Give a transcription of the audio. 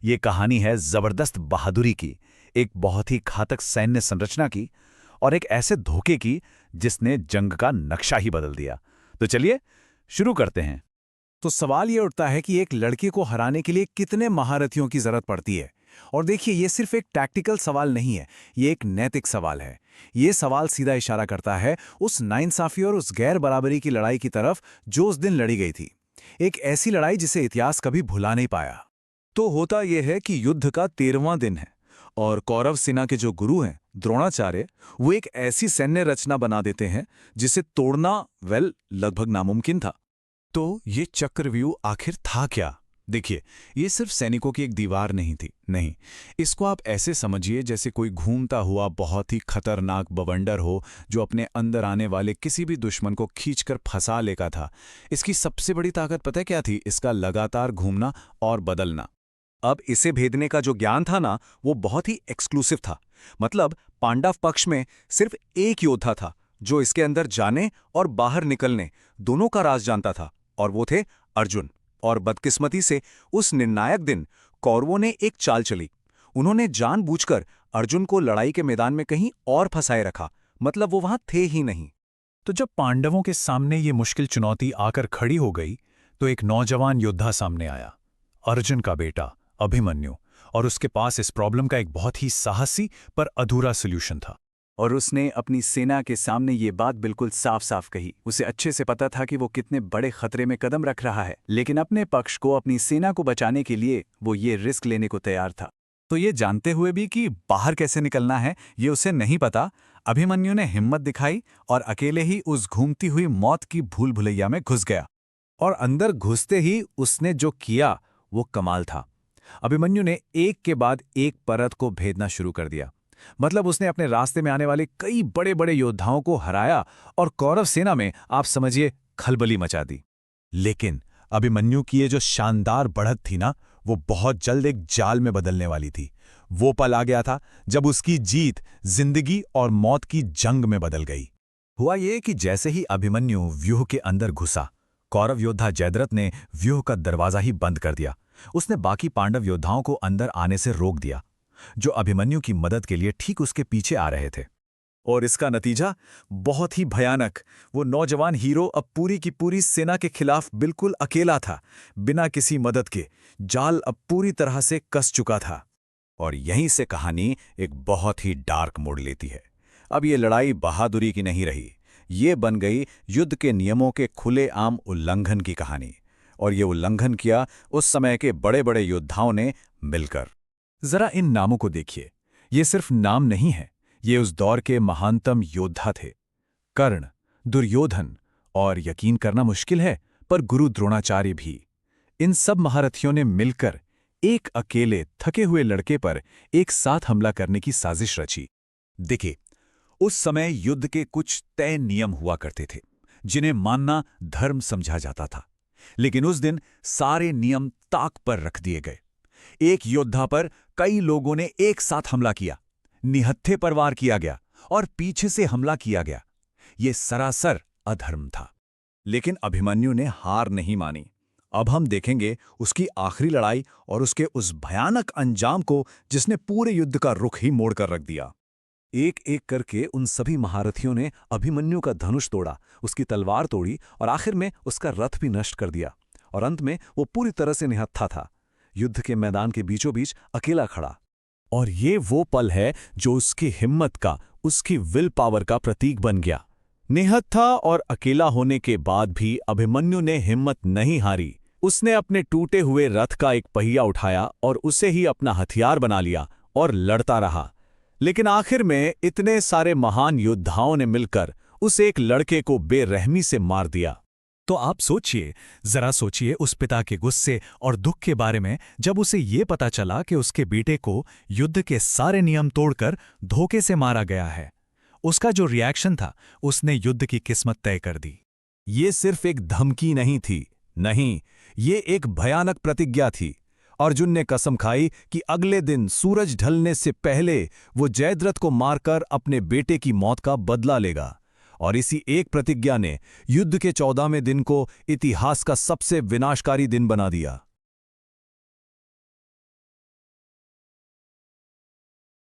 ये कहानी है जबरदस्त बहादुरी की, एक बहुत ही घातक सैन्य संरचना की और एक ऐसे धोखे की जिसने जंग का नक्शा ही बदल दिया। तो चलिए शुरू करते हैं। तो सवाल ये उठता है कि एक लड़के को हराने के लिए कितने महारथियों की जरूरत पड़ती है। और देखिए, ये सिर्फ एक टैक्टिकल सवाल नहीं है, ये एक नैतिक सवाल है। ये सवाल सीधा इशारा करता है उस नाइंसाफी और उस गैर बराबरी की लड़ाई की तरफ जो उस दिन लड़ी गई थी। एक ऐसी लड़ाई जिसे इतिहास कभी भुला नहीं पाया। तो होता यह है कि युद्ध का 13वां दिन है और कौरव सेना के जो गुरु हैं द्रोणाचार्य, वो एक ऐसी सैन्य रचना बना देते हैं जिसे तोड़ना लगभग नामुमकिन था। तो ये चक्रव्यूह आखिर था क्या? देखिए, ये सिर्फ सैनिकों की एक दीवार नहीं थी, नहीं। इसको आप ऐसे समझिए जैसे कोई घूमता हुआ बहुत ही खतरनाक बवंडर हो जो अपने अंदर आने वाले किसी भी दुश्मन को खींचकर फंसा लेगा था। इसकी सबसे बड़ी ताकत पता है क्या थी? इसका लगातार घूमना और बदलना। अब इसे भेदने का जो ज्ञान था ना, वो बहुत ही एक्सक्लूसिव था। मतलब पांडव पक्ष में सिर्फ एक योद्धा था जो इसके अंदर जाने और बाहर निकलने दोनों का राज जानता था, और वो थे अर्जुन। और बदकिस्मती से उस निर्णायक दिन कौरवों ने एक चाल चली। उन्होंने जानबूझकर अर्जुन को लड़ाई के मैदान में कहीं और फंसाए रखा, मतलब वो वहां थे ही नहीं। तो जब पांडवों के सामने ये मुश्किल चुनौती आकर खड़ी हो गई, तो एक नौजवान योद्धा सामने आया, अर्जुन का बेटा अभिमन्यु। और उसके पास इस प्रॉब्लम का एक बहुत ही साहसी पर अधूरा सॉल्यूशन था। और उसने अपनी सेना के सामने ये बात बिल्कुल साफ साफ कही। उसे अच्छे से पता था कि वो कितने बड़े खतरे में कदम रख रहा है, लेकिन अपने पक्ष को, अपनी सेना को बचाने के लिए वो ये रिस्क लेने को तैयार था। तो ये जानते हुए भी कि बाहर कैसे निकलना है ये उसे नहीं पता, अभिमन्यु ने हिम्मत दिखाई और अकेले ही उस घूमती हुई मौत की भूल भुलैया में घुस गया। और अंदर घुसते ही उसने जो किया वो कमाल था। अभिमन्यु ने एक के बाद एक परत को भेदना शुरू कर दिया। मतलब उसने अपने रास्ते में आने वाले कई बड़े बड़े योद्धाओं को हराया और कौरव सेना में, आप समझिए, खलबली मचा दी। लेकिन अभिमन्यु की ये जो शानदार बढ़त थी ना, वो बहुत जल्द एक जाल में बदलने वाली थी। वो पल आ गया था जब उसकी जीत जिंदगी और मौत की जंग में बदल गई। हुआ ये कि जैसे ही अभिमन्यु व्यूह के अंदर घुसा, कौरव योद्धा जयद्रथ ने व्यूह का दरवाजा ही बंद कर दिया। उसने बाकी पांडव योद्धाओं को अंदर आने से रोक दिया, जो अभिमन्यु की मदद के लिए ठीक उसके पीछे आ रहे थे। और इसका नतीजा बहुत ही भयानक। वो नौजवान हीरो अब पूरी की पूरी सेना के खिलाफ बिल्कुल अकेला था, बिना किसी मदद के। जाल अब पूरी तरह से कस चुका था। और यहीं से कहानी एक बहुत ही डार्क मोड़ लेती है। अब ये लड़ाई बहादुरी की नहीं रही, ये बन गई युद्ध के नियमों के खुलेआम उल्लंघन की कहानी। और ये उल्लंघन किया उस समय के बड़े बड़े योद्धाओं ने मिलकर। जरा इन नामों को देखिए, ये सिर्फ नाम नहीं है, ये उस दौर के महानतम योद्धा थे। कर्ण, दुर्योधन और यकीन करना मुश्किल है, पर गुरु द्रोणाचार्य भी। इन सब महारथियों ने मिलकर एक अकेले थके हुए लड़के पर एक साथ हमला करने की साजिश रची। देखिए, उस समय युद्ध के कुछ तय नियम हुआ करते थे जिन्हें मानना धर्म समझा जाता था। लेकिन उस दिन सारे नियम ताक पर रख दिए गए। एक योद्धा पर कई लोगों ने एक साथ हमला किया, निहत्थे पर वार किया गया और पीछे से हमला किया गया। ये सरासर अधर्म था। लेकिन अभिमन्यु ने हार नहीं मानी। अब हम देखेंगे उसकी आखिरी लड़ाई और उसके उस भयानक अंजाम को जिसने पूरे युद्ध का रुख ही मोड़कर रख दिया। एक एक करके उन सभी महारथियों ने अभिमन्यु का धनुष तोड़ा, उसकी तलवार तोड़ी और आखिर में उसका रथ भी नष्ट कर दिया। और अंत में वो पूरी तरह से निहत्था था, युद्ध के मैदान के बीचों बीच अकेला खड़ा। और ये वो पल है जो उसकी हिम्मत का, उसकी विल पावर का प्रतीक बन गया। निहत्था और अकेला होने के बाद भी अभिमन्यु ने हिम्मत नहीं हारी। उसने अपने टूटे हुए रथ का एक पहिया उठाया और उसे ही अपना हथियार बना लिया और लड़ता रहा। लेकिन आखिर में इतने सारे महान योद्धाओं ने मिलकर उस एक लड़के को बेरहमी से मार दिया। तो आप सोचिए, जरा सोचिए उस पिता के गुस्से और दुख के बारे में जब उसे ये पता चला कि उसके बेटे को युद्ध के सारे नियम तोड़कर धोखे से मारा गया है। उसका जो रिएक्शन था, उसने युद्ध की किस्मत तय कर दी। ये सिर्फ एक धमकी नहीं थी, नहीं, ये एक भयानक प्रतिज्ञा थी। अर्जुन ने कसम खाई कि अगले दिन सूरज ढलने से पहले वो जयद्रथ को मारकर अपने बेटे की मौत का बदला लेगा। और इसी एक प्रतिज्ञा ने युद्ध के 14वें दिन को इतिहास का सबसे विनाशकारी दिन बना दिया।